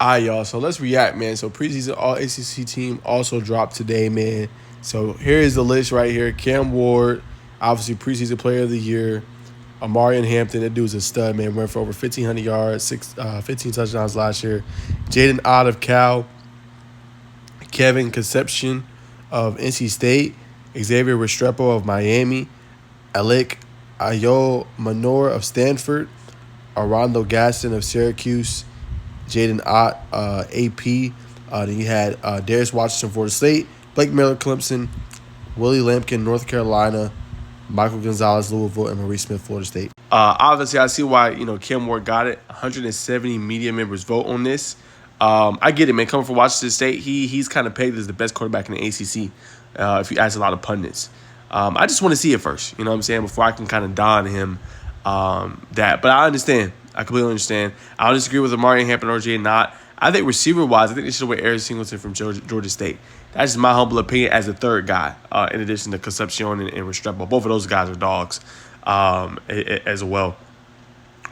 All right, y'all. So let's react, man. So preseason All-ACC team also dropped today, man. So here is the list right here. Cam Ward, obviously preseason player of the year. Amarian Hampton, that dude's a stud, man. Went for over 1,500 yards, 15 touchdowns last year. Jaden Ott of Cal. Kevin Concepcion of NC State. Xavier Restrepo of Miami. Alec Ayo Manor of Stanford. Arando Gaston of Syracuse. Jaden Ott, AP. Then you had Darius Washington, Florida State. Blake Miller, Clemson. Willie Lampkin, North Carolina. Michael Gonzalez, Louisville, and Maurice Smith, Florida State. Obviously, I see why Cam Ward got it. 170 media members vote on this. I get it, man. Coming from Washington State, he's kind of pegged as the best quarterback in the ACC. If you ask a lot of pundits, I just want to see it first. You know what I'm saying? Before I can kind of don him that. But I understand. I completely understand. I don't disagree with Amari Hampton or Jay Knott. I think receiver-wise, I think they should have went Eric Singleton from Georgia State. That's just my humble opinion as a third guy, in addition to Concepcion and Restrepo. Both of those guys are dogs as well.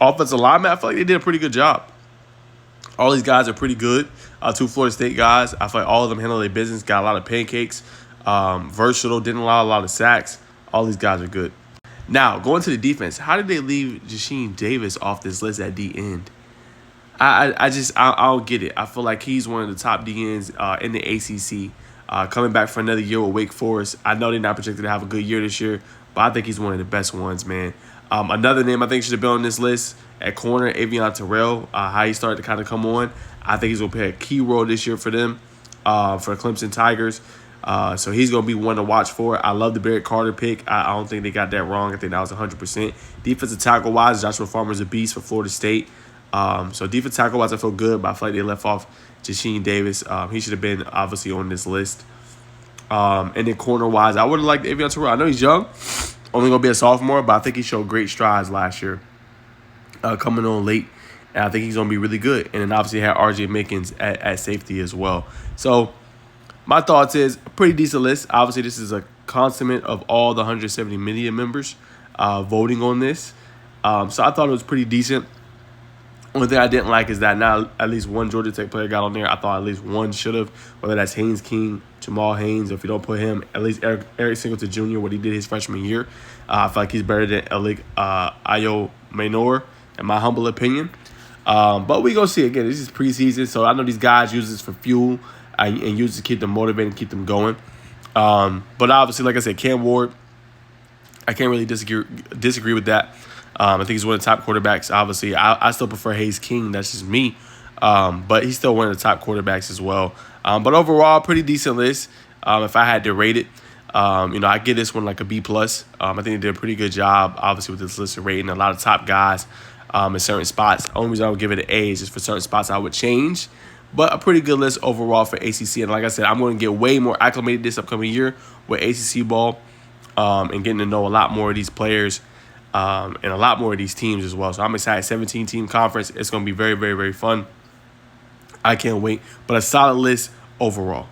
Offensive lineman, I feel like they did a pretty good job. All these guys are pretty good. Two Florida State guys. I feel like all of them handle their business, got a lot of pancakes, versatile, didn't allow a lot of sacks. All these guys are good. Now, going to the defense, how did they leave Jasheen Davis off this list at D end? I don't get it. I feel like he's one of the top DNs in the ACC. Coming back for another year with Wake Forest. I know they're not projected to have a good year this year, but I think he's one of the best ones, man. Another name I think should have been on this list at corner, Avion Terrell, how he started to kind of come on. I think he's going to play a key role this year for them, for the Clemson Tigers. So he's going to be one to watch for. I love the Barrett Carter pick. I don't think they got that wrong. I think that was 100%. Defensive tackle-wise, Joshua Farmer's a beast for Florida State. So defensive tackle-wise, I feel good, but I feel like they left off Jasheen Davis. He should have been, obviously, on this list. And then corner-wise, I would have liked Avion Terrell. I know he's young, only going to be a sophomore, but I think he showed great strides last year coming on late. And I think he's going to be really good. And then obviously had R.J. Mickens at safety as well. So my thoughts is a pretty decent list. Obviously, this is a consummate of all the 170 media members voting on this. So I thought it was pretty decent. Only thing I didn't like is that not at least one Georgia Tech player got on there. I thought at least one should have, whether that's Haynes King, Jamal Haynes, or if you don't put him, at least Eric Singleton Jr., what he did his freshman year. I feel like he's better than Alec Ayo Manor, in my humble opinion. But we going to see. Again, this is preseason, so I know these guys use this for fuel and use it to keep them motivated and keep them going. But obviously, like I said, Cam Ward, I can't really disagree with that. I think he's one of the top quarterbacks. Obviously, I still prefer Hayes King. That's just me. But he's still one of the top quarterbacks as well. But overall, pretty decent list. If I had to rate it, I give this one like a B+. I think they did a pretty good job, obviously, with this list of rating. A lot of top guys in certain spots. The only reason I would give it an A is just for certain spots I would change. But a pretty good list overall for ACC. And like I said, I'm going to get way more acclimated this upcoming year with ACC ball and getting to know a lot more of these players. And a lot more of these teams as well. So I'm excited. 17-team conference. It's going to be very, very, very fun. I can't wait. But a solid list overall.